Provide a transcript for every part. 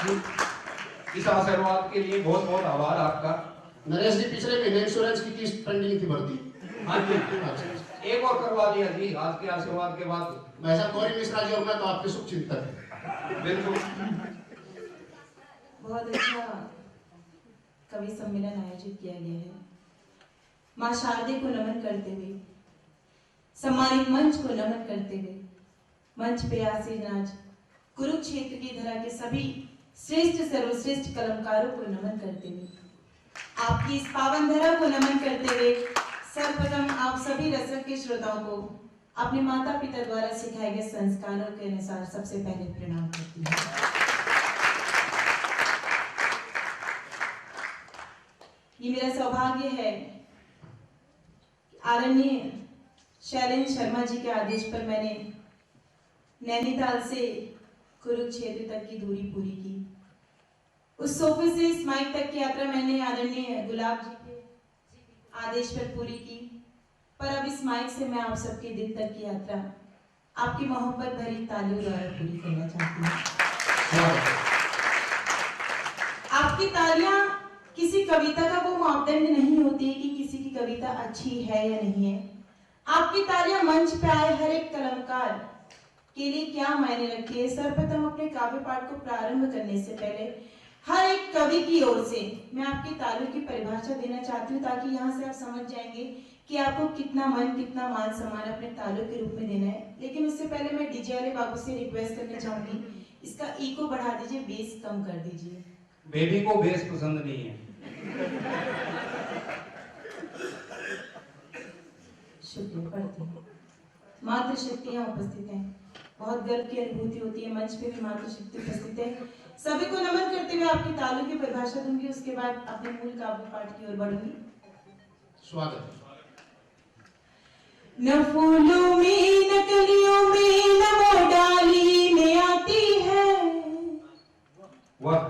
इस आशीर्वाद के लिए बहुत बहुत आभार आपका। नरेश जी, पिछले महीने इंश्योरेंस की किस्त पेंडिंग थी भरती। हाँ जी, एक और करवा दिया जी आज के आशीर्वाद के बाद। वैसा गौरी मिश्रा जी और मैं तो आपके शुभ चिंतक है। बिल्कुल। बहुत अच्छा कवि सम्मेलन आयोजित किया गया है। माँ शारदे को नमन करते हुए, सम्मानित मंच को नमन करते हुए, मंच पे आसीन आज कुरुक्षेत्र की धरा के सभी श्रेष्ठ सर्वश्रेष्ठ कलमकारों को नमन करते हुए, आपकी इस पावन धरा को नमन करते हुए सर्वप्रथम आप सभी रसक के श्रोताओं को अपने माता पिता द्वारा सिखाए गए संस्कारों के अनुसार सबसे पहले प्रणाम करती हूँ। ये मेरा सौभाग्य है, आदरणीय शैलेंद्र शर्मा जी के आदेश पर मैंने नैनीताल से कुरुक्षेत्र तक की दूरी पूरी की। उस सोफे से इस माइक तक की यात्रा मैंने आदरणीय गुलाब जी के आदेश पर पूरी की, पर अब इस माइक से मैं आप सबके दिल तक की यात्रा आपकी मोहब्बत भरी तालियों द्वारा पूरी करना चाहती हूँ। आपकी तालियां किसी कविता का वो मापदंड नहीं होती है कि किसी की कविता अच्छी है या नहीं है। आपकी तालियां मंच पे आए हर एक कलमकार के लिए क्या मायने रखती है। सर्वप्रथम अपने काव्य पाठ को प्रारंभ करने से पहले हर एक कवि की ओर से मैं आपकी तालियों की परिभाषा देना चाहती हूँ, ताकि यहाँ से आप समझ जाएंगे कि आपको कितना मन, कितना मान सम्मान अपने तालियों के रूप में देना है। लेकिन उससे पहले मैं डीजे वाले बाबू से रिक्वेस्ट करना चाहूंगी, इसका इको बढ़ा दीजिए, बेस कम कर दीजिए। बेबी को बेस पसंद नहीं है। शुक्रिया, पढ़ती हूँ। मातृशक्तियाँ उपस्थित हैं, बहुत गर्व की अनुभूति होती है, मंच पे भी मातृशक्ति उपस्थित है। सभी को नमन करते हुए आपकी तालियों की परिभाषा दूंगी, उसके बाद अपने मूल काव्य पाठ की ओर बढ़ूंगी। स्वागत। न फूलों में न कलियों में न वो डाली में आती है, वाह।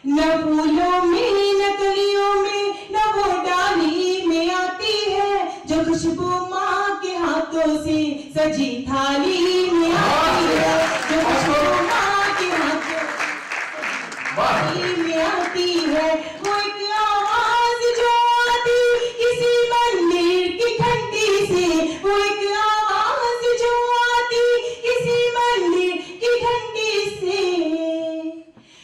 न फूलों में न कलियों में न वो डाली में आती है, जो खुशबू माँ के हाथों से सजी थाली में आती है, जो खुशबू माँ के हाथों थाली में आती है। वो एक आवाज जो आती किसी मंदिर की घंटी से, वो एक आवाज जो आती किसी मंदिर की घंटी से,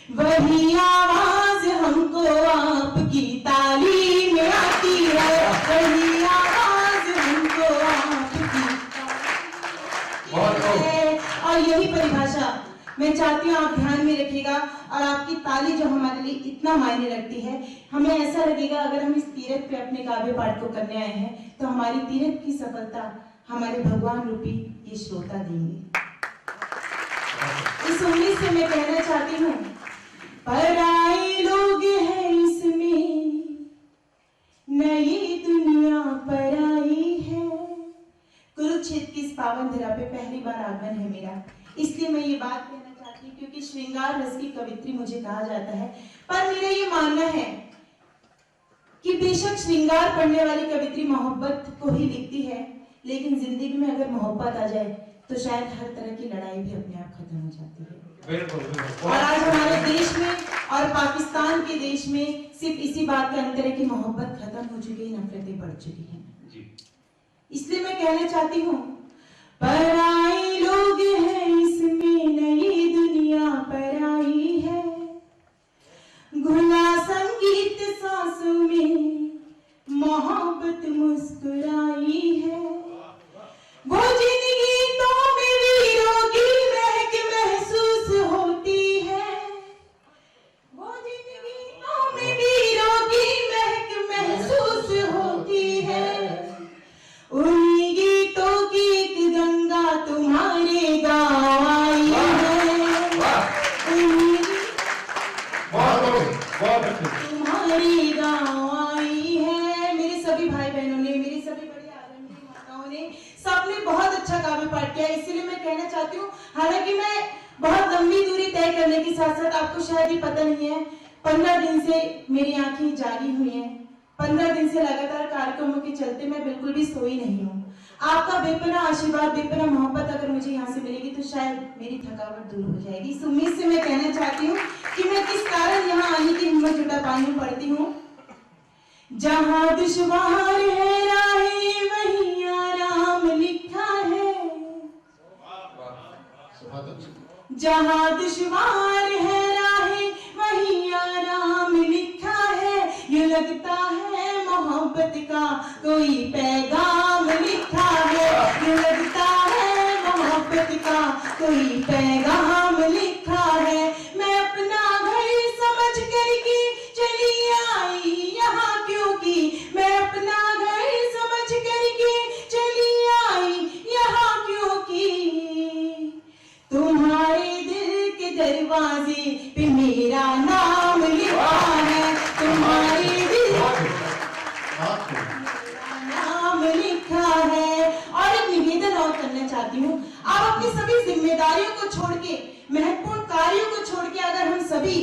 वही आवाज हमको आपकी ताली में आती है, वही आवाज हमको आपकी ताली में है। और यही परिभाषा मैं चाहती हूँ आप ध्यान में रखिएगा, और आपकी ताली जो हमारे लिए इतना मायने रखती है, हमें ऐसा लगेगा अगर हम इस तीरथ पे अपने काव्य पाठ को करने आए हैं तो हमारी तीरथ की सफलता हमारे भगवान रूपी ये श्रोता देंगे। इस उम्मीद से मैं कहना चाहती हूँ, पराए लोग हैं इसमें, नई दुनिया पराई है। कुरुक्षेत्र की इस पावन धरा पे पहली बार आगमन है मेरा, इसलिए मैं ये बात कहना चाहती हूँ, क्योंकि श्रृंगार रस की कवित्री मुझे कहा जाता है। पर मेरा ये मानना है कि बेशक श्रृंगार पढ़ने वाली कवित्री मोहब्बत को ही लिखती है, लेकिन जिंदगी में अगर मोहब्बत आ जाए तो शायद हर तरह की लड़ाई भी अपने आप खत्म हो जाती है। बिल्कुल। और आज हमारे देश में और पाकिस्तान के देश में सिर्फ इसी बात का अंतर है कि मोहब्बत खत्म हो चुकी है, नफरतें बढ़ चुकी हैं। इसलिए मैं कहना चाहती हूँ, पराए लोग हैं इसमें, नई दुनिया पराई है। घुला संगीत सांसों में, मोहब्बत मुस्कुराई है। वो जिन गीतों में वीरों की महक महसूस होती है, वो जिन गीतों में वीरों की महक महसूस होती है, उन्हीं गीतों की एक गंगा तुम्हारे गाँव आई है, तुम्हारे गाँव आई है। मेरे सभी भाई बहनों ने, मेरी सभी बड़ी आदरणीय माताओं ने, सबने बहुत अच्छा काव्य पाठ किया। इसलिए मैं कहना चाहती हूँ, हालांकि मैं बहुत लंबी दूरी तय करने के साथ साथ, आपको शायद ही पता नहीं है, 15 दिन से मेरी आंखें जागी हुई हैं। 15 दिन से लगातार कार्यक्रमों के चलते मैं बिल्कुल भी सोई नहीं हूँ। आपका बेपना आशीर्वाद, बेपना मोहब्बत अगर मुझे यहाँ से मिलेगी तो शायद मेरी थकावट दूर हो जाएगी। इस उम्मीद से मैं कहना चाहती हूँ कि मैं किस कारण यहाँ आने की हिम्मत जुटा पाई हूँ। पढ़ती हूँ, जहाँ दुश्वार है राहें वहीं आराम लिखा है, जहाँ दुश्वार है राहें वहीं आराम लिखा है। यूं लगता है मोहब्बत का कोई पैगाम लिखा है, यूं लगता है मोहब्बत का कोई पैगाम लिखा है। मैं अपना घर समझ करके चली आई यहाँ क्योंकि, मैं अपना घर समझ करके चली आई यहाँ क्योंकि तुम्हारे दिल के दरवाजे पे मेरा नाम लिखा है, तुम्हारे दिल नाम लिखा है। और एक निवेदन और करना चाहती हूँ, आप अपनी सभी जिम्मेदारियों को छोड़ के, महत्वपूर्ण कार्यों को छोड़ के अगर हम सभी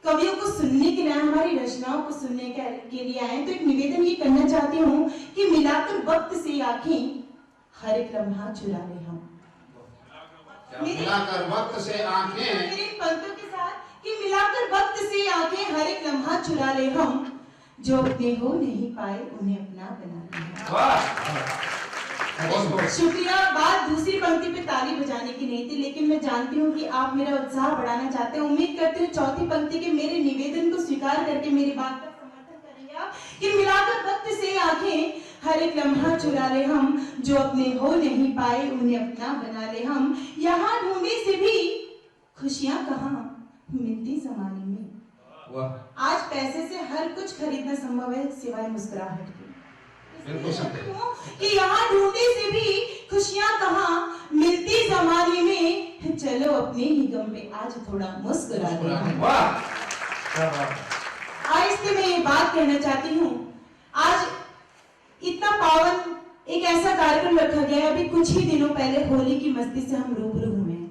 कवियों को सुनने के लिए, हमारी रचनाओं को सुनने के लिए आए, तो एक निवेदन ये करना चाहती हूँ कि मिलाकर वक्त से आंखें हर एक लम्हा चुरा ले हम। मिलाकर वक्त से आंखें, मेरे पंक्तियों के साथ कि मिलाकर वक्त से आंखें हर एक लम्हा चुरा ले हम, जो अपने हो नहीं पाए उन्हें अपना बना ले। शुक्रिया। बात दूसरी पंक्ति पे ताली बजाने की नहीं थी, लेकिन मैं जानती हूँ कि आप मेरा उत्साह बढ़ाना चाहते हैं। उम्मीद करती हूँ चौथी पंक्ति के मेरे निवेदन को स्वीकार करके मेरी बात का समर्थन करेंगे आप, कि मिलाकर वक्त से आंखें हर एक लम्हा चुरा ले हम, जो अपने हो नहीं पाए उन्हें अपना बना ले हम। यहाँ ढूंढने से भी खुशियां कहाँ मिलती जमाने में। आज पैसे से हर कुछ खरीदना संभव है सिवाय मुस्कुराहट के। कि यहाँ ढूंढने से भी खुशियां कहाँ मिलती जमाने में, चलो अपने ही गम पे आज थोड़ा मुस्कुरा दे। आहिस्ते में ये बात कहना चाहती हूँ, आज इतना पावन एक ऐसा कार्यक्रम रखा गया है। अभी कुछ ही दिनों पहले होली की मस्ती से हम रूबरू हुए हैं,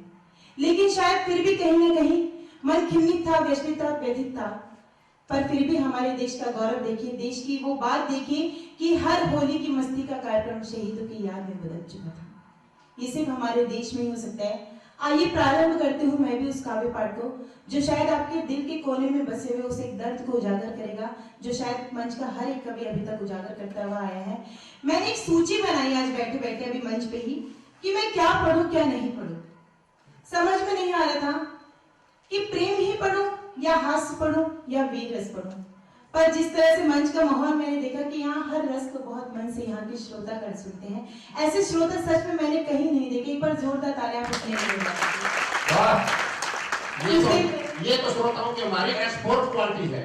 लेकिन शायद फिर भी कहीं ना कहीं मन खिन्नित था, व्यथित था, व्यथित था। पर फिर भी हमारे देश का गौरव देखिए, देश की वो बात देखिए कि हर होली की मस्ती का कार्यक्रम शहीदों की याद में बदल चुका था। ये सिर्फ हमारे देश में ही हो सकता है। आइए प्रारंभ करते हूँ मैं भी उस काव्य पाठ को, जो शायद आपके दिल के कोने में बसे हुए उस एक दर्द को उजागर करेगा, जो शायद मंच का हर एक कवि अभी तक उजागर करता हुआ आया है। मैंने एक सूची बनाई आज बैठे बैठे अभी मंच पे ही, कि मैं क्या पढ़ूं क्या नहीं पढ़ूं। समझ में नहीं आ रहा था कि प्रेम ही पढ़ूं या हास्य पढ़ूं या वीर रस पढ़ूं। पर जिस तरह से मंच का माहौल मैंने देखा कि यहाँ हर रस को बहुत मन से यहाँ के श्रोता कर सुनते हैं, ऐसे श्रोता सच में मैंने कहीं नहीं देखे। एक बार जोरदार तालियां बजाने ये तो श्रोताओं की हमारी एक्सपोर्ट क्वालिटी है।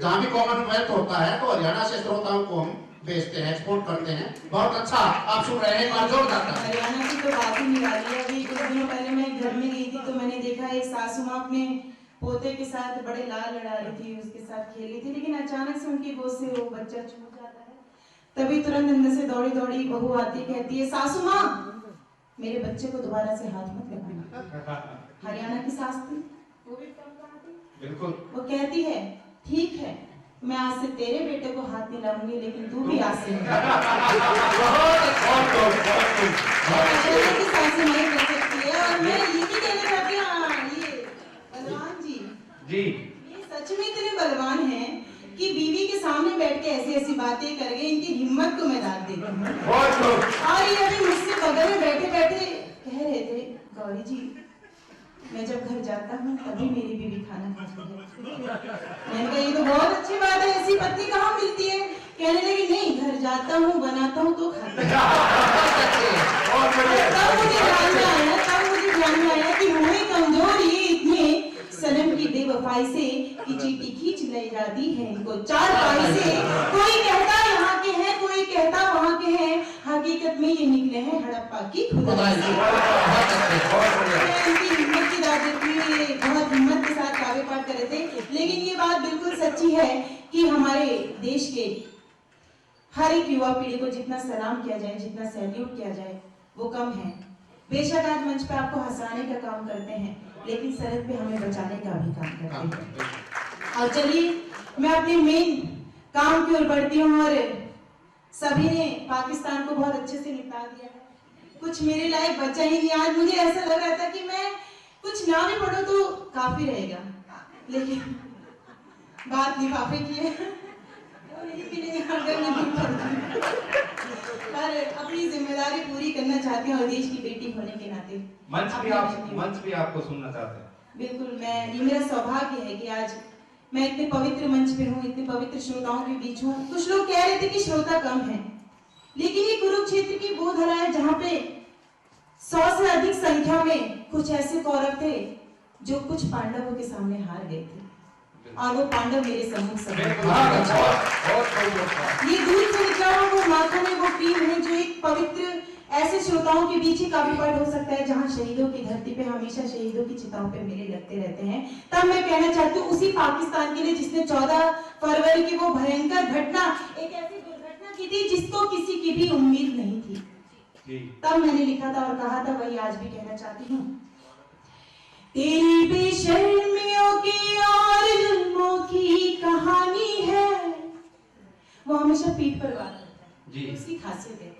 जहाँ भी कॉमनवेल्थ होता है तो हरियाणा से श्रोताओं को हम भेजते हैं, एक्सपोर्ट करते हैं। बहुत अच्छा आप सुन रहे हैं, जोरदार। हरियाणा की तो बात ही निराली है। अभी कुछ दिनों पहले मैं घर में गई थी तो मैंने देखा एक सासू माँ अपने पोते के साथ बड़े लाल लड़ा रही थी, उसके साथ खेल रही थी, लेकिन अचानक से उनकी गोद से वो बच्चा छूट जाता है। तभी तुरंत अंदर से दौड़ी दौड़ी बहू आती, कहती है, सासू माँ मेरे बच्चे को दोबारा से हाथ मत लगाना। हरियाणा की सास थी, वो भी बिल्कुल। वो कहती है, ठीक है मैं आज से तेरे बेटे को हाथ नहीं लाऊंगी, लेकिन तू भी आज से और मैं ये भी कहना चाहती हूँ, बलवान जी ये सच में इतने बलवान हैं कि बीवी के सामने बैठ के ऐसी ऐसी बातें कर गए, इनकी हिम्मत को मैं दाद देती हूँ। और ये अभी मुझसे बगल में बैठे बैठे कह रहे थे, गौरी जी मैं जब घर जाता हूँ तभी मेरी बीवी खाना खाती है। मैंने कहा ये तो बहुत अच्छी बात है, ऐसी पत्नी कहाँ मिलती है। कहने लगी नहीं, घर जाता हूँ बनाता हूँ तो खाती है। तब मुझे ध्यान में आया कि हुए कमजोर ये इतने सनम की बेवफाई से कि चीटी खींच ले जाती है इनको चार पाई से। कोई कहता यहाँ के हैं, कोई कहता वहाँ के हैं, हकीकत में ये निकले हैं हड़प्पा की खुदाई। हिम्मत की दाद देती हुई बहुत हिम्मत के साथ काव्य पाठ कर रहे थे, लेकिन ये बात बिल्कुल सच्ची है कि हमारे देश के हर एक युवा पीढ़ी को जितना सलाम किया जाए, जितना सैल्यूट किया जाए वो कम है। बेशक आज मंच पे आपको हंसाने का काम करते हैं, लेकिन सरहद पे हमें बचाने का भी काम करते हैं। और चलिए मैं अपने मेन काम की ओर बढ़ती हूँ और सभी ने पाकिस्तान को बहुत अच्छे से निपटा दिया है, कुछ मेरे लायक बचा ही नहीं। आज मुझे ऐसा लग रहा था कि मैं कुछ ना भी पढ़ो तो काफी रहेगा, लेकिन बात लिफाफे की है पर अपनी जिम्मेदारी पूरी करना चाहती हूँ और देश की बेटी होने के नाते मंच भी आपको सुनना चाहते हैं। बिल्कुल, ये मेरा सौभाग्य है कि आज मैं इतने पवित्र मंच पे हूँ, इतने पवित्र श्रोताओं के बीच हूँ। कुछ लोग कह रहे थे कि श्रोता कम है, लेकिन ये कुरुक्षेत्र की वो धरा है जहाँ पे 100 से अधिक संख्या में कुछ ऐसे कौरव थे जो कुछ पांडवों के सामने हार गए थे, और वो पांडव मेरे सम्मुख ये दूध से निकला हुआ वो माखन है, वो क्रीम है जो एक पवित्र ऐसे श्रोताओं के बीच ही काफी पाठ हो सकता है जहाँ शहीदों की धरती पे हमेशा शहीदों की चिताओं पे मेले लगते रहते हैं। तब मैं कहना चाहती हूँ उसी पाकिस्तान के लिए जिसने 14 फरवरी की वो भयंकर घटना, एक ऐसी दुर्घटना की थी जिसको किसी की भी उम्मीद नहीं थी, तब मैंने लिखा था और कहा था, वही आज भी कहना चाहती हूँ। तेरी बेशर्मियों की और जुल्मों की कहानी है, वो हमेशा पीठ पर बात करता है, उसकी खासियत है।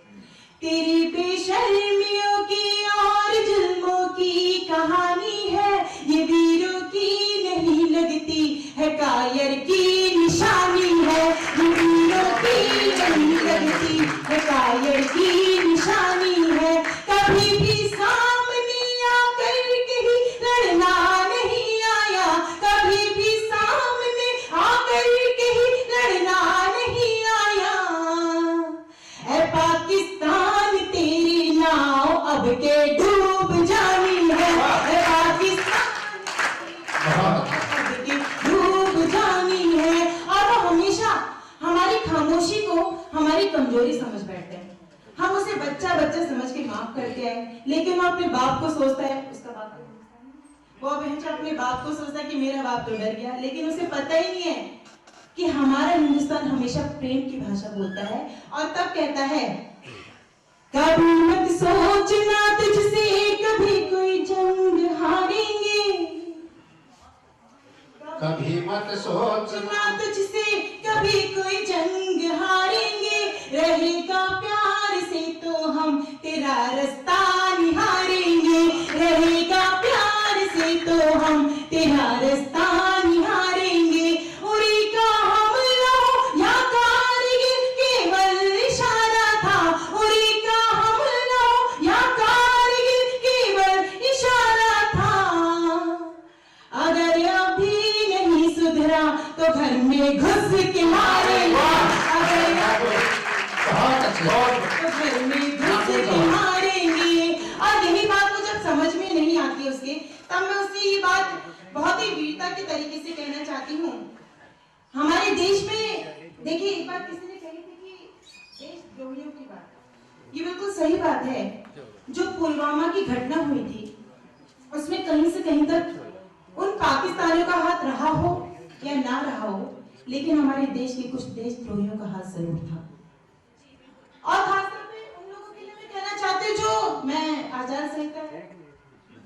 तेरी बेशर्मियों की और जुल्मों की कहानी है, ये वीरों की नहीं लगती है कायर की निशानी है, ये वीरों की नहीं लगती है कायर की निशानी है। कभी भी सामने आकर कहीं लड़ना नहीं आया, कभी भी सामने आकर कहीं लड़ना नहीं आया। ऐ पाकिस्तान तेरी नाव अब के डूब जानी है, ऐ पाकिस्तान अब के डूब जानी है। और वो हमेशा हमारी खामोशी को हमारी कमजोरी समझ बैठते हैं, हम उसे बच्चा बच्चा समझ के माफ करते हैं, लेकिन वो अपने बाप को सोचता है, उसका बाप वो बहन अपने बाप को सोचता है कि मेरा बाप तो डर गया, लेकिन उसे पता ही नहीं है कि हमारा हिंदुस्तान हमेशा प्रेम की भाषा बोलता है। और तब कहता है, कभी मत सोचना तुझसे कभी कोई जंग हारेंगे, कभी मत सोचना तुझसे कभी कोई जंग हारेंगे, रहेगा प्यार से तो हम तेरा रास्ता निहारेंगे, रहेगा प्यार से तो हम तेरा रास्ता निहारेंगे। उरी का हमला या कारगिल केवल इशारा था, उरी का हमला या कारगिल केवल इशारा था। अगर अभी नहीं सुधरा तो घर में घुस के मारेंगे, अगर तो घर में घुस के मारेंगे। और यही बात को जब समझ में नहीं आती उसके, तब मैं उससे ये बात बहुत ही वीरता के तरीके से कहना चाहती हूँ। हमारे देश में देखिए, एक बात किसी ने कही थी कि देशद्रोहियों की बात, ये बिल्कुल सही बात है। जो पुलवामा की घटना हुई थी उसमें कहीं से कहीं तक उन पाकिस्तानियों का हाथ रहा हो या ना रहा हो, लेकिन हमारे देश के कुछ देशद्रोहियों का हाथ जरूर था। और खासतौर पे उन लोगों के लिए मैं कहना चाहती हूँ जो, मैं आचार संहिता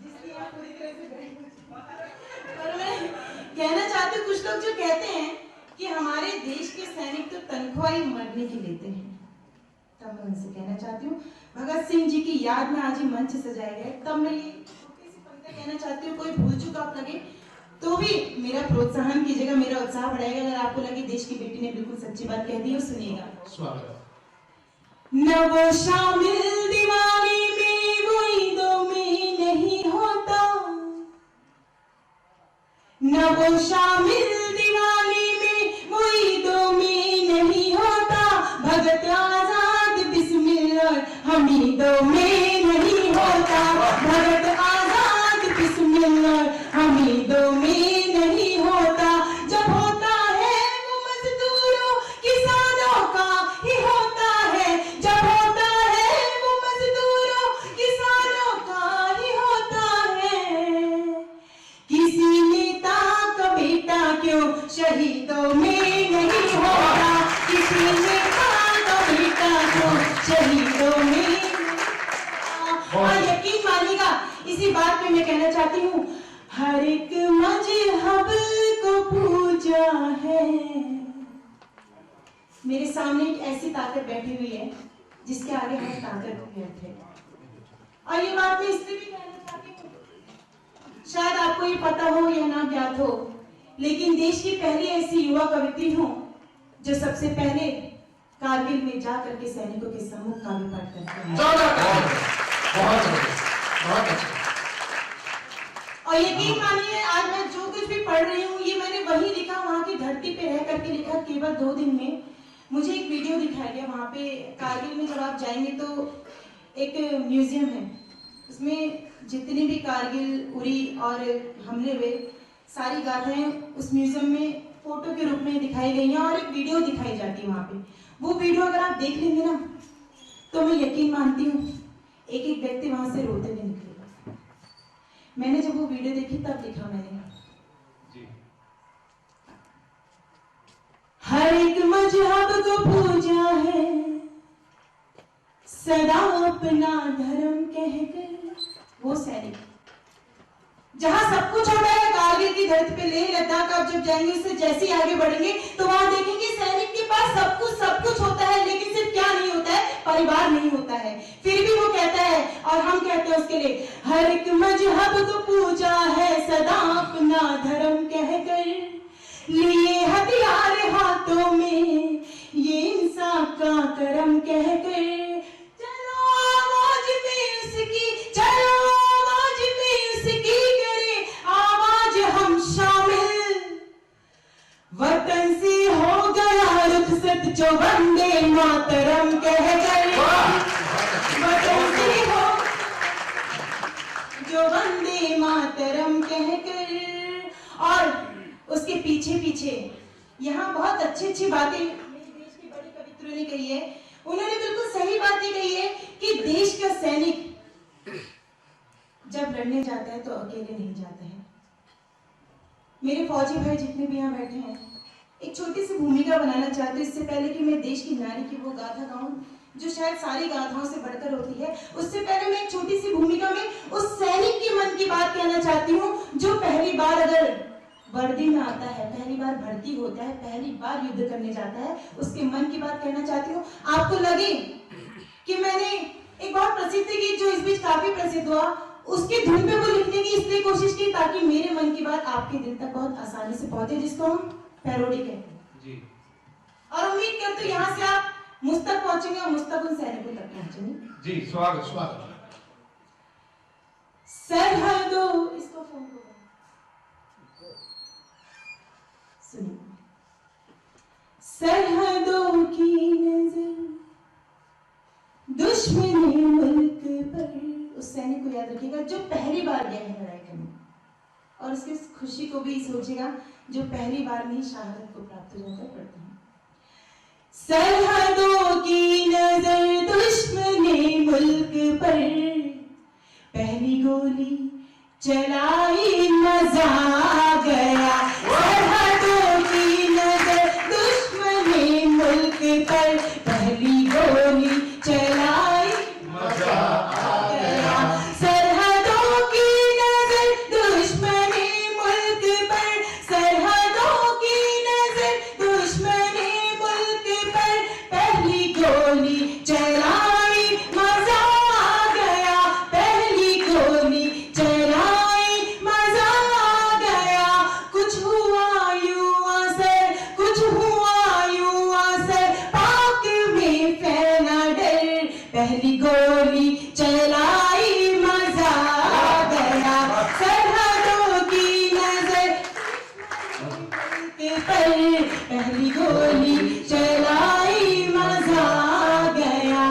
जिसकी आप पूरी तरह से, पर मैं कहना चाहती हूँ कुछ लोग जो कहते हैं कि हमारे देश के सैनिक तो तनख्वाह ही मरने की लेते हैं, तब मैं उनसे कहना चाहती हूँ भगत सिंह जी की याद में आज ही मंच सजाए गए। तब मैं ये कहना चाहती हूँ, कोई भूल चूक आप लगे तो भी मेरा प्रोत्साहन कीजिएगा, मेरा उत्साह बढ़ाएगा। अगर आपको लगे देश की बेटी ने बिल्कुल सच्ची बात कह दी है, सुनिएगा। स्वागत। न वो शामिल दीवानी में वो ईदों में नहीं होता, न वो शामिल दीवानी में वो ईदों में नहीं होता, भगत आजाद बिस्मिल्लाह हमीदों में नहीं होता, भगत आजाद बिस्मिल्लाह हमीदों में नहीं होता। जब होता है वो मजदूरों किसानों का ही होता है, जब होता है वो मजदूरों किसानों का ही होता है। किसी नेता का बेटा क्यों शहीदों में नहीं होता, किसी नेता का बेटा क्यों शहीदों में। और यकीन मानिएगा इसी बात पे मैं कहना चाहती हूँ, हर एक मजहब को पूजा है, मेरे सामने एक ऐसी ताकत बैठी हुई है जिसके आगे हर ताकत व्यर्थ है। और ये बात मैं इसलिए भी कहना चाहती हूँ, शायद आपको ये पता हो या ना ज्ञात हो, लेकिन देश की पहली ऐसी युवा कवित्री हूँ जो सबसे पहले कारगिल में जा करके सैनिकों के सम्मुख काव्य पाठ करते हैं। बहुत अच्छा। और यकीन मानिए, आज मैं जो कुछ भी पढ़ रही हूँ ये मैंने वही लिखा, वहां की धरती पे रह करके लिखा। केवल 2 दिन में मुझे एक वीडियो दिखाया गया। वहां पे कारगिल में जब आप जाएंगे तो एक म्यूजियम है, उसमें जितनी भी कारगिल उरी और हमले हुए सारी गाथाएं उस म्यूजियम में फोटो के रूप में दिखाई गई हैं और एक वीडियो दिखाई जाती है वहां पे। वो वीडियो अगर आप देख लेंगे ना तो मैं यकीन मानती हूँ एक एक व्यक्ति वहां से रोते हुए निकलेगा। मैंने जब वो वीडियो देखी तब लिखा मैंने, हर एक मजहब को पूजा है, सदा अपना धर्म कहकर। वो सैनिक जहां सब कुछ होता है, कारगिल की धरती पे, लेह लद्दाख आप जब जाएंगे उससे जैसे ही आगे बढ़ेंगे तो वहां देखेंगे सैनिक के पास सब कुछ होता है, लेकिन सिर्फ क्या नहीं होता है, परिवार नहीं होता है। फिर भी वो कहता है और हम कहते हैं उसके लिए, हर एक मजहब को पूजा है, सदा अपना धर्म कहकर, लिए हथियार हाथों में, ये इंसान का कर्म कहकर, चलो आवाज में उसकी, चलो आवाज में उसकी करे आवाज हम शामिल, वतन से हो गया रुखसत जो वंदे मातरम कहकर, वतन से हो जो वंदे मातरम कहकर। और उसके पीछे पीछे यहाँ बहुत अच्छी बातें मेरे देश की बड़ी कवित्रियों ने कही है। उन्होंने बिल्कुल सही बात ये कही है कि देश का सैनिक जब लड़ने जाता है तो अकेले नहीं जाता है। मेरे फौजी भाई जितने भी यहाँ बैठे हैं, एक छोटी सी भूमिका बनाना चाहते हैं। इससे पहले कि मैं देश की नारी की वो गाथा गाऊं जो शायद सारी गाथाओं से बढ़कर होती है, उससे पहले मैं एक छोटी सी भूमिका में उस सैनिक के मन की बात कहना चाहती हूँ जो पहली बार अगर वर्दी में आता है, पहली बार भर्ती होता है, पहली बार युद्ध करने जाता है, उसके मन की बात कहना चाहती हूँ। आपको लगे कि मैंने एक बहुत प्रसिद्ध गीत जो इस बीच काफी प्रसिद्ध हुआ, उसकी धुन पे वो लिखने की इसलिए कोशिश की ताकि मेरे मन की बात आपके दिल तक बहुत आसानी से पहुंचे, जिसको हम पैरोडी कहते हैं जी। और उम्मीद करते यहाँ से आप मुझ तक पहुंचेंगे और मुझ तक उन सैनिकों तक पहुंचेंगे। जी, स्वागत। सरहदों, इसको फोन को सुनिए। सरहदों की नजर दुश्मनी मुल्क पर, उस सैनिक को याद रखिएगा जो पहली बार गया है लड़ाई करने, और उसकी खुशी को भी सोचिएगा जो पहली बार में शहादत को प्राप्त हो जाता है। पढ़ते हैं, सरहदों की नजर दुश्मनी मुल्क पर, पहली गोली चलाई मजा आ गया। सरहदों की नजर दुश्मनी मुल्क पर, पहली गोली चलाई मजा आ गया। सरहदों की नजर दुश्मनी मुल्क पर, सरहदों की नजर दुश्मनी मुल्क पर, पहली गोली चलाई मजा आ गया। पहली गोली चलाई मजा आ गया। कुछ हुआ यूं असर, कुछ हुआ यूं असर, पाक में फैला डर, पहली गोली चलाई मजा आ गया। सरहदों की नजर पर, पहली गोली चलाई मजा आ गया।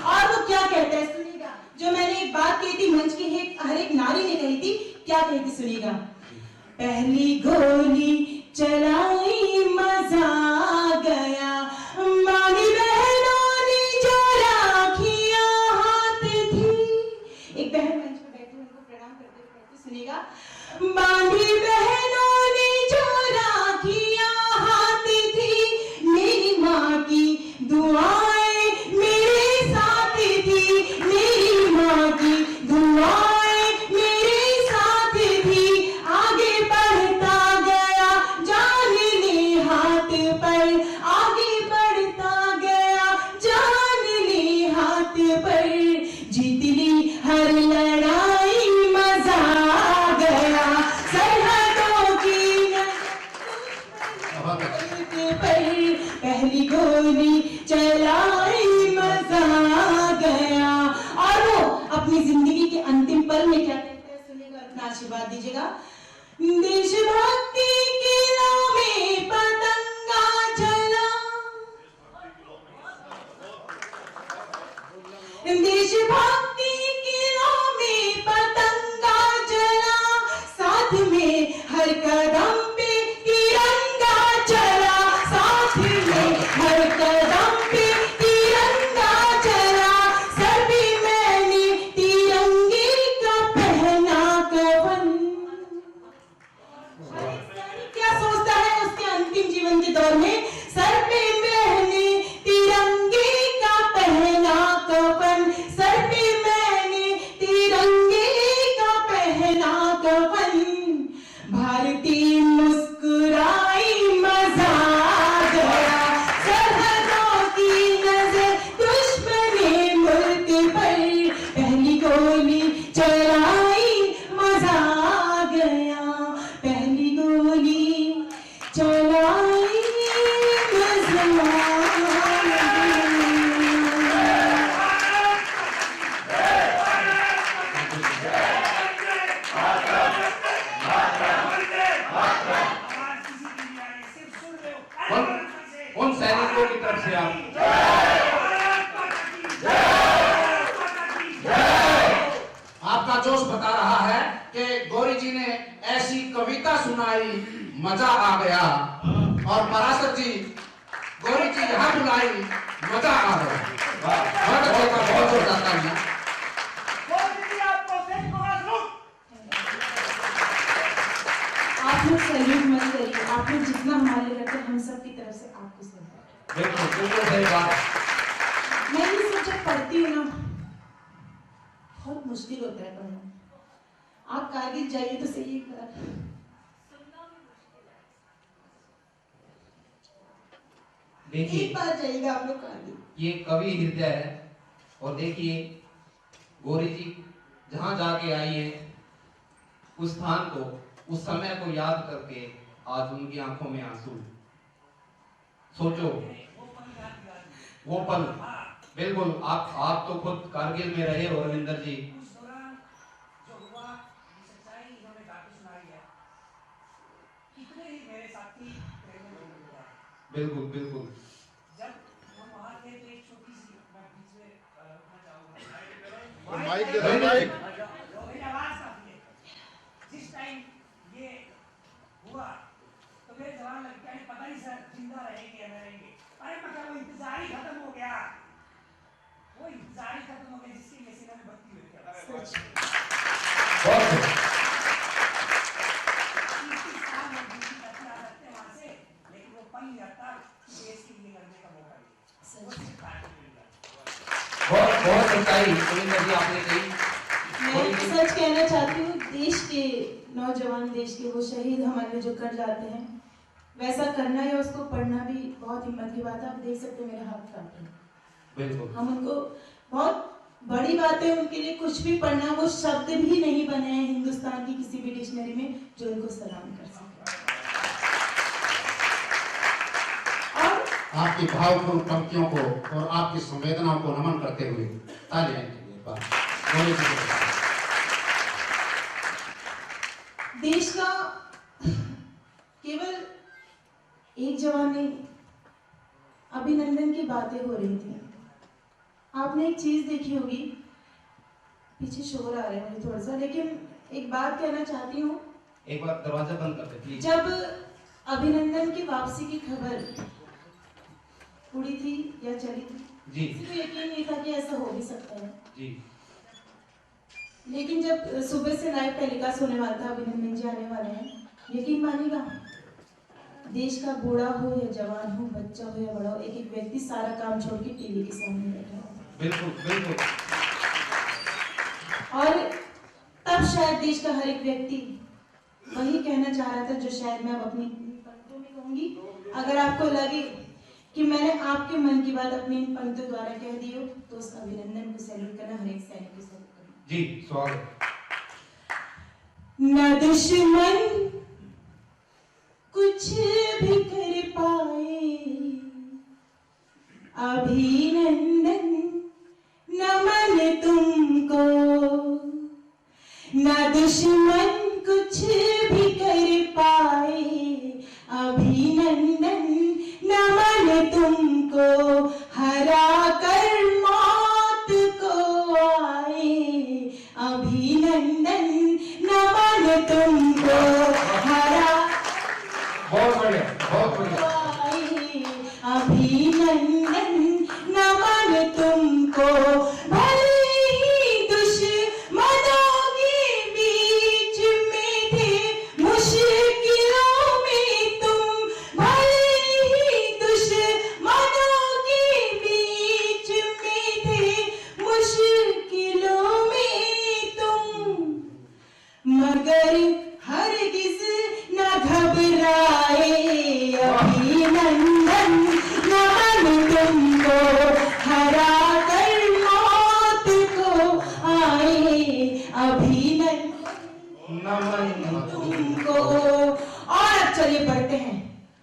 और वो क्या कहता है सुनिएगा, जो मैंने एक बात कही थी मंच की हर एक नारी ने कही थी, क्या कही थी सुनिएगा। पहली गोली चलाई मजा आ गया, मानी बहनों ने जो राखियां हाथ थी। एक बहन मंच पर बैठी उनको प्रणाम करते हुए कहती, सुनिएगा। बांधी बहनों ने जो राखियां हाथ थी, मेरी माँ की दुआएं मेरे साथ थी, मेरी माँ की दुआएं मेरे साथ थी। आगे बढ़ता गया जान ने हाथ पर, आगे बढ़ता आशीर्वाद दीजिएगा। देशभक्ति के नामे पतंगा जला, देशभक्ति के नामे पतंगा जला, साथ में हर कदम पे तिरंगा चला, साथ में हर कदम पे तिरंगा चला, सर पे मैंने तिरंगे का पहना कफन। क्या सोचता है उसके अंतिम जीवन के दौर में, सर पे मैंने तिरंगे का पहना कफन, सर पे मैंने तिरंगे का पहना कफन, भारतीय मुस्कुराई मजा आ गया, सरहदों की नजर दुश्मने मुल्क पर, पहली गोली चलाई मजा आ गया, पहली गोली चलाई मजा आ गया। उन सैनिकों की तरफ से आप आपका जोश बता रहा है कि गौरी जी ने ऐसी कविता सुनाई मजा आ गया, और पराशर जी गौरी जी यहाँ बुलाई मजा आ गया। बहुत अच्छा, बहुत जोरदार तालियां। आप लोग सैल्यूट मत करिए, आप लोग जितना हमारे लिए करते हैं हम सब की तरफ से आपको सैल्यूट। बिल्कुल बिल्कुल सही बात। मैं ये सब जब पढ़ती हूँ ना बहुत मुश्किल होता है पढ़ना। आप कारगिल जाइए तो सही एक बार, देखिए एक बार जाइएगा आप लोग कारगिल। ये कवि हृदय है, और देखिए गौरी जी जहां जाके आई है उस स्थान को, उस समय को याद करके आज उनकी आंखों में आंसू। सोचो वो पल, बिल्कुल आप तो खुद कारगिल में रहे हो रविंदर जी। बिल्कुल बिल्कुल माइक दे दो, माइक। जिस टाइम ये हुआ तो मेरे जवान लग गया, पता नहीं सर जिंदा रहेंगे या रहेंगे। अरे मतलब वो इंतजार ही खत्म हो गया, वो इंतजार ही खत्म हो गया जिसकी नसीब में बत्ती हुई थी। लेकिन वो पल जाता देश के लिए करने का मौका मिला। बहुत सच्चाई रविंदर जी आपने कही। मैं सच कहना चाहती हूँ, देश के नौजवान, देश के वो शहीद हमारे जो कर जाते हैं, वैसा करना या उसको पढ़ना भी बहुत हिम्मत की बात है। आप देख सकते हो मेरे हाथ कांप रहे हैं। बिल्कुल हम उनको बहुत बड़ी बात है, उनके लिए कुछ भी पढ़ना, वो शब्द भी नहीं बने हैं हिंदुस्तान की किसी भी डिक्शनरी में जो उनको सलाम कर सके। और आपकी भावपूर्ण पंक्तियों को और आपकी संवेदनाओं को नमन करते हुए तालियां के लिए गौरी जी को। देश का केवल एक जवान नहीं, अभिनंदन की बातें हो रही थी। आपने एक चीज देखी होगी, पीछे शोर आ रहा है मुझे थोड़ा सा, लेकिन एक बात कहना चाहती हूँ। एक बार दरवाजा बंद कर दे प्लीज। जब अभिनंदन की वापसी की खबर उड़ी थी या चली थी जी किसी को यकीन नहीं था कि ऐसा हो भी सकता है, जी लेकिन जब सुबह से लाइव टेलीकास्ट होने वाला था, अभिनंदन जी आने वाले हैं, यकीन मानिएगा, देश का बूढ़ा हो या जवान हो, बच्चा हो या बड़ा हो, एक एक व्यक्ति सारा काम छोड़ के टीवी के सामने बैठा है। बिल्कुल बिल्कुल। और तब शायद देश का हर एक व्यक्ति वही कहना चाह रहा था जो शायद मैं अब अपनी पंक्तियों में कहूंगी। अगर आपको लगे कि मैंने आपके मन की बात अपनी इन पंक्तियों द्वारा कह दी हो तो उस अभिनंदन को सैल्यूट करना, हर एक सैनिक को सैल्यूट करना। जी स्वागत। न दुश्मन कुछ भी कर पाए, अभिनंदन नमन तुमको, न दुश्मन कुछ भी कर पाए, अभिनंदन नमन तुमको, हरा कर मौत को आए, अभिनंदन नमन तुमको, हरा बहुत बढ़िया, बहुत बढ़िया। अभिनंदन नमन तुमको, भले ही दुश्मनों के बीच में थे, मुश्किलों में तुम, भले ही दुश्मनों के बीच में थे, मुश्किलों में तुम, मगर हरगिज न घबराए, अभिनंदन नमन तुमको, हरा कर मौत को आए, अभिनंदन नमन तुमको। और अब चलिए बढ़ते हैं,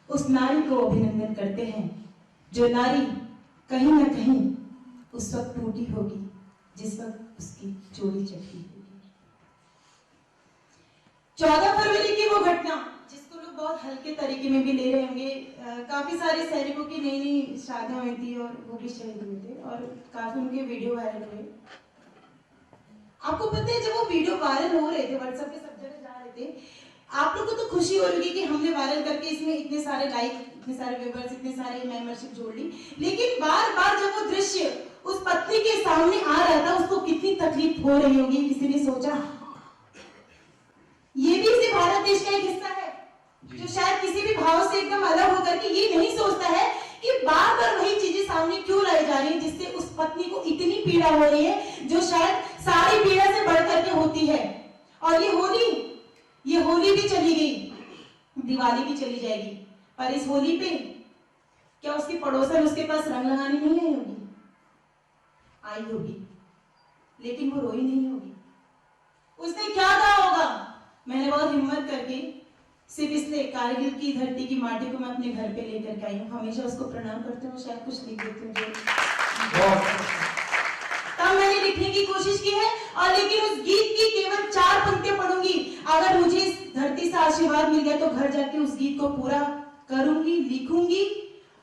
उस नारी को अभिनंदन करते हैं जो नारी कहीं ना कहीं उस वक्त टूटी होगी जिस वक्त उसकी चोरी चढ़ी होगी। 14 फरवरी की वो घटना जिसको लोग बहुत हल्के तरीके में भी ले रहे होंगे, काफी सारे सैनिकों की नई नई शादियां हुई थी और वो भी शहीद हुए थे और काफी उनके वीडियो वायरल हुए। आपको पता है जब वो वीडियो वायरल हो रहे थे, व्हाट्सएप पे सब जगह जा रहे थे, आप लोग को तो खुशी हो रही कि हमने वायरल करके इसमें इतने सारे लाइक, इतने सारे व्यूअर्स, इतने सारे मेंबरशिप जोड़ ली, लेकिन बार बार जब वो दृश्य उस पत्नी के सामने आ रहा था उसको कितनी तकलीफ हो रही होगी, किसी ने सोचा? ये भी इसी भारत देश का एक हिस्सा है जो शायद किसी भी भाव से एकदम अलग होकर के ये नहीं सोचता है कि बार बार वही चीजें सामने क्यों लाई जा रही है जिससे उस पत्नी को इतनी पीड़ा हो रही है जो शायद सारी पीड़ा से बढ़ करके होती है। और ये होली भी चली गई, दिवाली भी चली जाएगी, पर इस होली पे क्या उसकी पड़ोसन उसके पास रंग लगाने नहीं आई होगी? आई होगी, लेकिन वो रोई नहीं होगी। उसने क्या कहा होगा? मैंने बहुत हिम्मत करके सिर्फ इसलिए कारगिल की धरती की माटी को मैं अपने घर पे लेकर के आई हूँ, हमेशा उसको प्रणाम करते हूँ, शायद कुछ लिख देती हूँ तब मैंने लिखने की कोशिश की है। और लेकिन उस गीत की केवल 4 पंक्तियां पढ़ूंगी, अगर मुझे इस धरती से आशीर्वाद मिल गया तो घर जाके उस गीत को पूरा करूंगी, लिखूंगी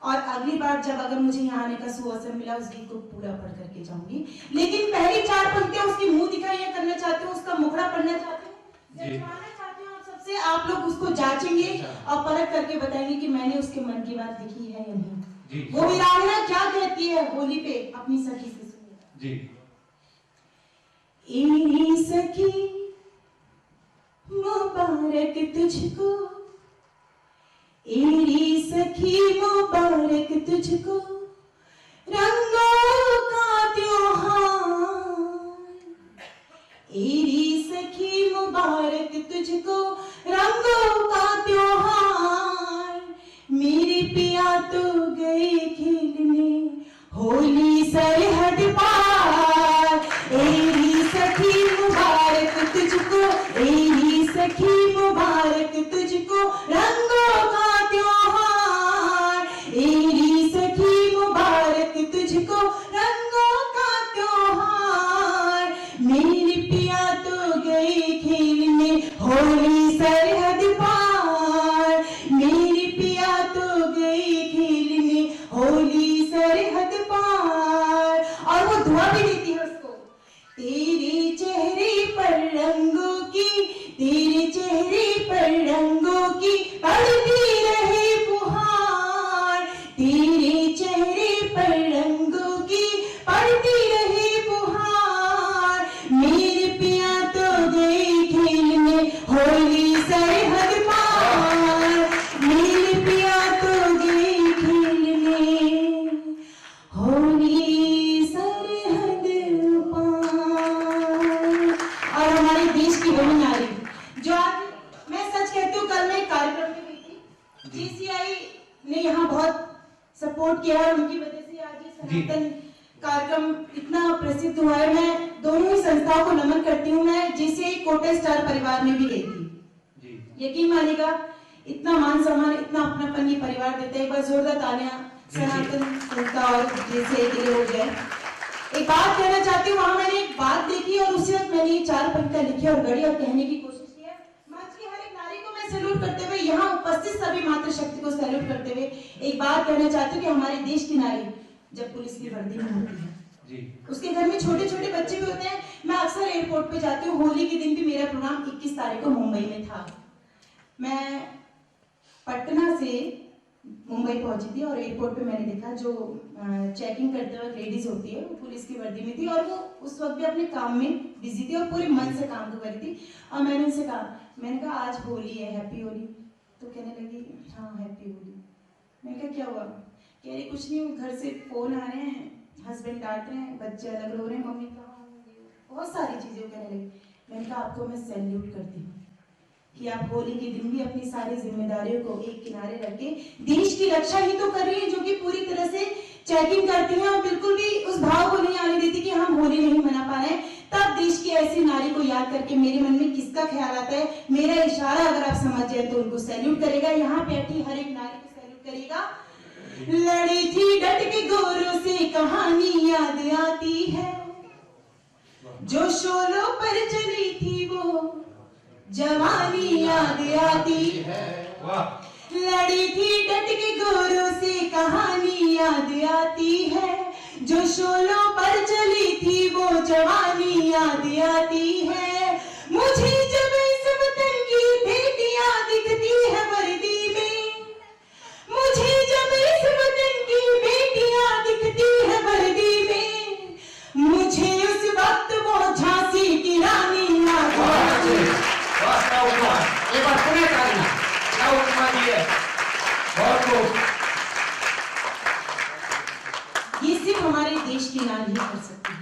और अगली बार जब अगर मुझे यहाँ आने का सुअवसर मिला उस गीत को पूरा पढ़ करके जाऊंगी। लेकिन पहली 4 पंक्तियां उसकी मुंह दिखाइयां करना चाहती हूँ, उसका मुखड़ा पढ़ना चाहती हूँ, जजमाना चाहती हूँ आप सबसे। आप लोग उसको जांचेंगे और परख करके बताएंगे कि मैंने उसके मन की बात लिखी है या नहीं। वो वीरांगना क्या कहती है होली पे अपनी सखी से, सुनिए। ए सखी मुबारक तुझको, एरी सखी मुबारक तुझको, रंगों का त्योहार। एरी सखी मुबारक तुझको, रंगों का त्योहार। मेरे पिया तो गए खेलने होली सरहद पार। एरी सखी मुबारक तुझको, एरी सखी मुबारक तुझको, रंगों का त्योहार। एरी सखी मुबारक तुझको, रंगों का त्योहार। मेरे पिया तो गए खेलने होली सरहद पार। मेरे पिया तो गए खेलने होली सरहद पार। और वो दुआ भी देती है उसको, तेरे चेहरे पर रंगों की, तेरे चेहरे पर रंगों की पड़ती रहे फुहार। तेरे चेहरे पर रंगों की पड़ती रहे फुहार। मेरे पिया तो गए खेलने होली सरहद पार। मेरे पिया तो गए खेलने होली सरहद पार। और हमारे देश की वही नारी जो आज, मैं सच कहती हूँ, कल मैं एक कार्यक्रम में गई थी, जीसीआई ने यहाँ बहुत सपोर्ट किया है, उनकी वजह से आज ये सनातन कार्यक्रम इतना प्रसिद्ध हुआ है। मैं दोनों ही संस्थाओं को नमन करती हूँ। मैं जीसीआई कोटा स्टार परिवार में भी गई थी, यकीन मानिएगा इतना मान सम्मान, इतना अपनापन ये परिवार देता है। एक बार जोरदार तालियां सनातन संस्था और जीसीआई के लिए हो जाए। एक बात कहना चाहती हूँ, वहां मैंने एक बात देखी और उसी वक्त मैंने ये 4 पंक्तियां लिखी और गढ़ी और कहने की कोशिश की है। मैं सैल्यूट करते हुए, यहाँ उपस्थित सभी मातृशक्ति को सैल्यूट करते हुए एक बात कहना चाहती हूँ कि हमारे देश की नारी जब पुलिस की वर्दी में होती है जी, उसके घर में छोटे छोटे बच्चे भी होते हैं। मैं अक्सर एयरपोर्ट पे जाती हूँ, होली के दिन भी मेरा प्रोग्राम 21 तारीख को मुंबई में था। मैं पटना से मुंबई पहुंची थी और एयरपोर्ट पे मैंने देखा जो चेकिंग करते वक्त लेडीज होती है वो पुलिस की वर्दी में थी और वो उस वक्त भी अपने काम में बिजी थी और पूरे मन से काम कर रही थी। और मैंने उनसे कहा आज होली है, हैप्पी होली। तो कहने लगी हाँ हैप्पी होली। मैंने कहा क्या हुआ? कह रही कुछ नहीं, घर से फोन आ रहे हैं, हस्बैंड डांट रहे हैं, बच्चे अलग रो रहे हैं, मम्मी कहाँ, बहुत सारी चीजें कहने लगी। मैंने कहा आपको मैं सैल्यूट करती हूँ कि आप होली के दिन भी अपनी सारी जिम्मेदारियों को एक किनारे रख के देश की रक्षा ही तो कर रही है, जो कि पूरी तरह से चेकिंग करती है और बिल्कुल भी उस भाव को नहीं आने देती कि हम होली नहीं मना पा रहे हैं। तब देश की ऐसी नारी को याद करके मेरे मन में किसका ख्याल आता है? मेरा इशारा अगर आप समझ जाए तो उनको सैल्यूट करेगा, यहाँ बैठी हर एक नारी को सैल्यूट करेगा। लड़ी थी डट के गोरों से कहानी याद आती है, जो शोलों पर चली थी वो जवानी याद आती है। लड़ी थी डट के गोरों से कहानी याद आती है, जो शोलों पर चली थी वो जवानी याद आती है। मुझे जब इस वतन की बेटियां दिखती है वर्दी में, मुझे जब इस वतन की बेटियां दिखती है वर्दी में, मुझे उस वक्त वो झांसी की रानी याद आती है। एक बार पुनः तालियां। क्या उपमा दी है? बहुत खूब। ये सिर्फ हमारे देश की नारी ही कर सकती है।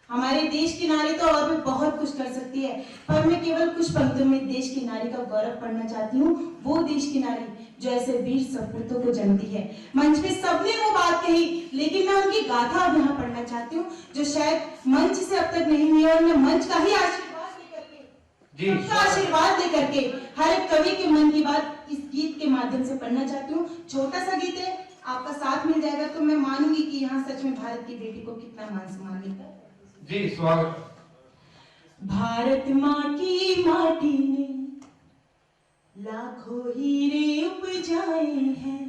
हमारे देश की नारी तो और भी बहुत कुछ कर सकती है, पर मैं केवल कुछ पंक्तियों में देश की नारी का गौरव पढ़ना चाहती हूँ। वो देश की नारी जो ऐसे वीर सपूतों को जन्मती है। मंच पे सबने वो बात कही, लेकिन मैं उनकी गाथा अब यहाँ पढ़ना चाहती हूँ जो शायद मंच से अब तक नहीं हुई है। और मैं मंच का ही आशीर्वाद लेकर के हर एक कवि के मन की बात इस गीत के माध्यम से पढ़ना चाहती हूँ। छोटा सा गीत है, आपका साथ मिल जाएगा तो मैं मानूंगी कि यहाँ सच में भारत की बेटी को कितना मान सम्मान मिलता है। जी, स्वागत। भारत माँ की माटी ने लाखों हीरे उपजाए हैं,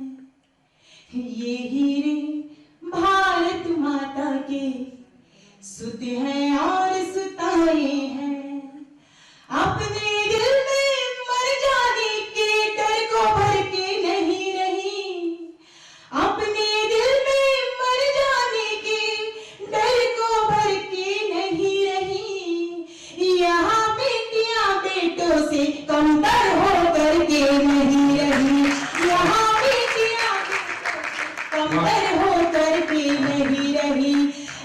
ये हीरे भारत माता के सुत हैं और सुताए हैं। अपने दिल में मर जाने के डर को भर के नहीं रही, अपने दिल में मर जाने के डर को भर के नहीं रही। यहाँ बेटियां बेटों से कमतर हो करके नहीं रही, यहाँ बेटियां कमतर हो करके नहीं रही।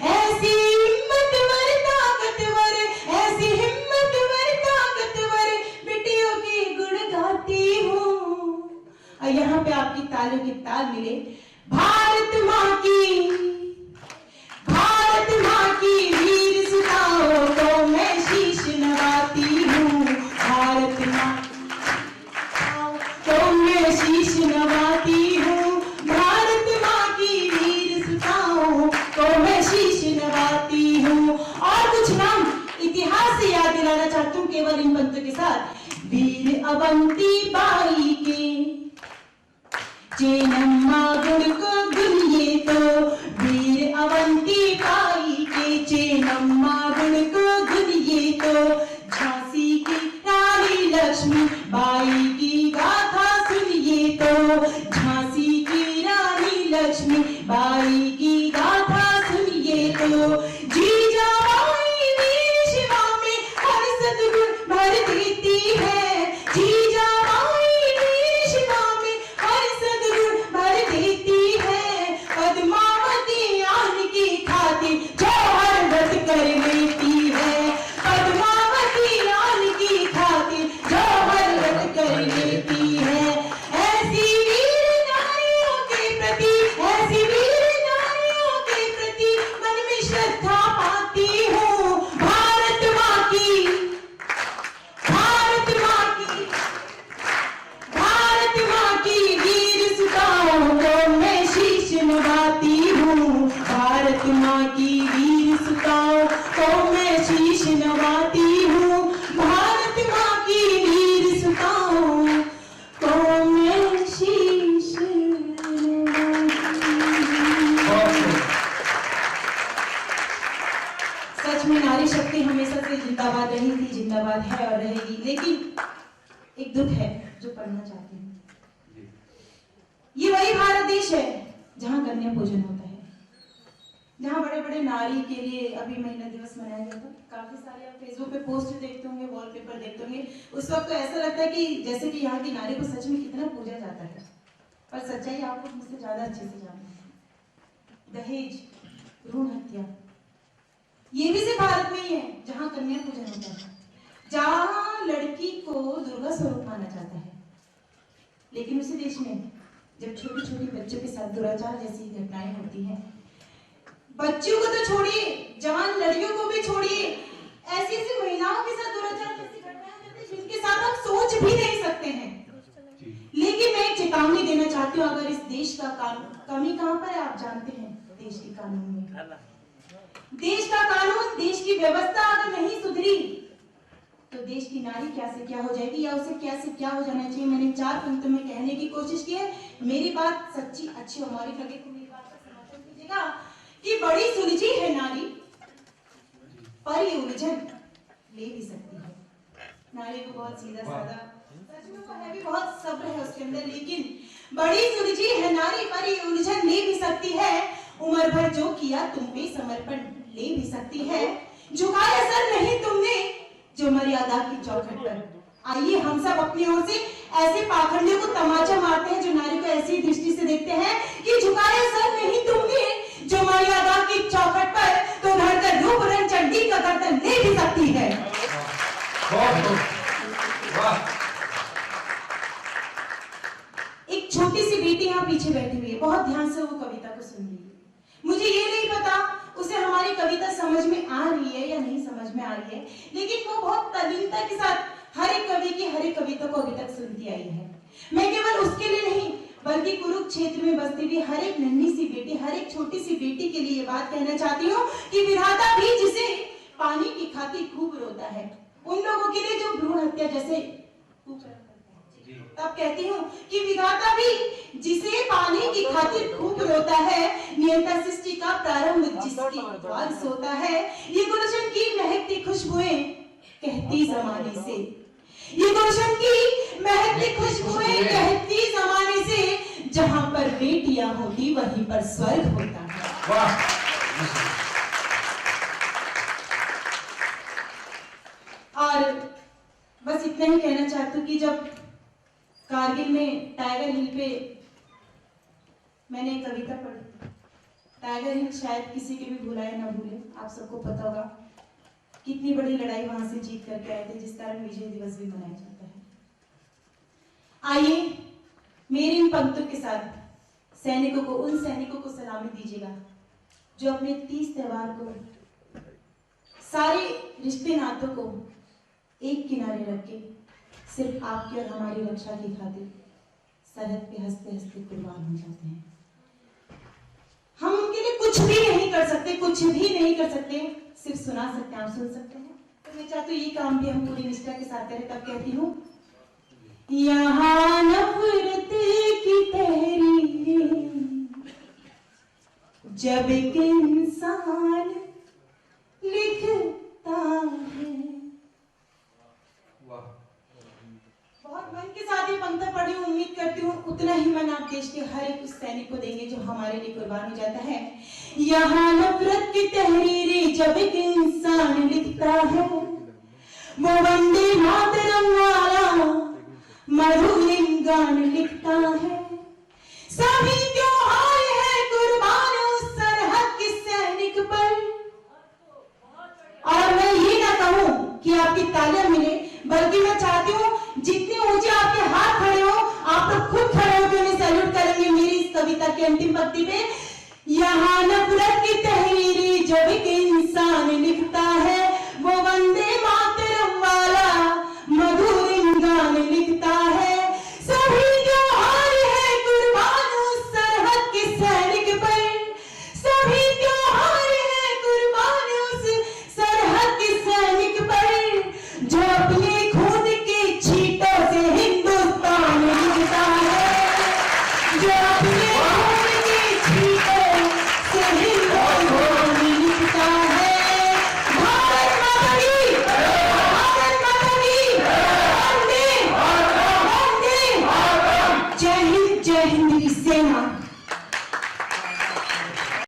ऐसी हिम्मतवर ताकतवर, ऐसी हिम्मतवर ताकतवर बेटियों के गुण गाती हूँ। और यहाँ पे आपकी तालियों की ताल मिले। भारत माँ की वीर सुताओं को मैं शीश नवाती हूँ। भारत माँ को मैं शीश नवाती हूँ। भारत माँ की वीर सुताओं को मैं शीश नवाती हूँ। और कुछ नाम इतिहास से याद दिलाना चाहती हूँ केवल इन पंक्तियों के साथ। वीर अवंती बाई के चेनम्मा गुण को गुनिए तो, वीर अवंती बाई के चेनम्मा गुण को गुनिए तो, झांसी की रानी लक्ष्मी बाई की गाथा सुनिए तो, झांसी की रानी लक्ष्मी बाई की गाथा सुनिए तो। जीजाबाई वीर शिवा में हर सद्गुण भर देती है, जीजाबाई वीर शिवा में हर सद्गुण भर देती है। पद्मावती आन की खातिर जौहर व्रत कर लेती है, पद्मावती आन की खातिर जौहर व्रत कर लेती है। ऐसी वीर लेकिन एक दुख है जो पढ़ना चाहती हूँ। ये वही भारत देश है जहाँ कन्या पूजन होता है, जहाँ बड़े बड़े नारी के लिए अभी महिला दिवस मनाया गया था। काफी सारे आप फेसबुक पे पोस्ट देखते होंगे, वॉलपेपर देखते होंगे। उस वक्त तो ऐसा लगता है कि जैसे कि यहाँ की नारी को सच में कितना पूजा जाता है, पर सच्चाई आप लोग मुझसे ज्यादा अच्छे से जानते हैं। दहेज, भ्रूण हत्या, ये भी सिर्फ भारत में ही है जहाँ कन्या पूजन होता है, जहाँ लड़की को दुर्गा स्वरूप माना जाता है। लेकिन उसी देश में जब छोटी छोटी बच्चों के साथ दुराचार जैसी घटनाएं होती हैं, बच्चों को तो छोड़िए, जवान लड़कियों को भी छोड़िए, ऐसी ऐसी महिलाओं के साथ दुराचार जैसी घटनाएं होती हैं जिनके साथ आप सोच भी नहीं सकते हैं। लेकिन मैं एक चेतावनी देना चाहती हूँ, अगर इस देश का कानून, कमी कहाँ पर है आप जानते हैं, देश के कानून में। देश का कानून, देश की व्यवस्था अगर नहीं सुधरी तो देश की नारी क्या से क्या हो जाएगी, या उसे क्या से क्या हो जाना चाहिए। मैंने 4 पंक्तों में कहने की कोशिश की है। मेरी बात सच्ची अच्छी हमारी लगे तो मेरी बात का समर्थन कीजिएगा कि बड़ी सुलझी है नारी, पर ये उलझन ले भी सकती है। नारी को बहुत सीधा साधा, सच में वो है भी, बहुत सब्र है उसके अंदर, लेकिन बड़ी सुलझी है नारी, पर ये उलझन ले भी सकती है। उम्र भर जो किया तुम पे समर्पण ले भी सकती है। झुकाया सर नहीं तुमने जो मर्यादा की चौखट पर। आइए हम सब अपनी ओर से ऐसे पाखंडियों को तमाचा मारते हैं जो नारी को ऐसी दृष्टि से देखते हैं कि झुकाया सर नहीं तुमने जो मर्यादा की चौखट पर, तो धड़कर रूप रंग चंडी का गर्दन ले भी सकती है। एक छोटी सी बेटी यहाँ पीछे बैठी हुई है, बहुत ध्यान से वो कविता को सुन रही है। मुझे ये नहीं पता उसे हमारी कविता समझ में आ रही है या नहीं समझ में आ रही है, लेकिन वो बहुत तल्लीनता के साथ हर एक कवि की हर एक कविता को अभी तक सुनती आई है। मैं केवल उसके लिए नहीं, बल्कि कुरुक्षेत्र में बसती हुई हर एक नन्ही सी बेटी, हर एक छोटी सी बेटी के लिए ये बात कहना चाहती हूँ कि विधाता भी जिसे पानी की खातिर खूब रोता है, उन लोगों के लिए जो भ्रूण हत्या जैसे तब कहती हूँ कि विधाता भी जिसे पानी की खातिर खूब रोता है, नियंता सृष्टि का प्रारंभ जिसकी द्वार सोता है। ये गुलशन की महकती खुशबुएं कहती जमाने से, ये गुलशन की महकती खुशबुएं कहती जमाने से, जहाँ पर बेटियां होती वहीं पर स्वर्ग होता है। और बस इतना ही कहना चाहती हूँ कि जब कारगिल में टाइगर हिल पे मैंने एक कविता पढ़ी, टाइगर हिल शायद किसी के भी भुलाए ना भूले, आप सबको पता होगा कितनी बड़ी लड़ाई वहां से जीत करके आए थे, जिस कारण विजय दिवस भी मनाया जाता है। आइए मेरी इन पंक्तियों के साथ सैनिकों को, उन सैनिकों को सलामी दीजिएगा जो अपने 30 त्योहार को, सारे रिश्ते नातों को एक किनारे रख के सिर्फ आपकी और हमारी रक्षा की खातिर सरहद पे हंसते हंसते कुर्बान हो जाते हैं। हम उनके लिए कुछ भी नहीं कर सकते, कुछ भी नहीं कर सकते, सिर्फ सुना सकते हैं, आप सुन सकते हैं। तो मैं चाहती हूँ ये काम भी हम पूरी निष्ठा के साथ करें। तब कहती हूँ, यहाँ नफरत की तहरीरें जब एक इंसान लिखता है। बहुत मन के साथ ये पंक्ति पढ़ी, उम्मीद करती हूँ उतना ही मन आप देश के हर एक उस सैनिक को देंगे जो हमारे लिए कुर्बान हो जाता है। यहाँ नफरत की तहरीरें जब एक इंसान लिखता है, वो वंदे मातरम वाला मधुलिम गान लिखता है। सभी त्योहार है कुर्बान उस सरहद के सैनिक पर। और मैं ये ना कहूँ कि आपकी तालियां मिले, बल्कि मैं चाहती हूँ जितने ऊंचे आपके हाथ खड़े हो, आप तो खुद खड़े होकर उन्हें सैल्यूट करेंगे मेरी इस कविता की अंतिम पंक्ति पे। यहाँ नफरत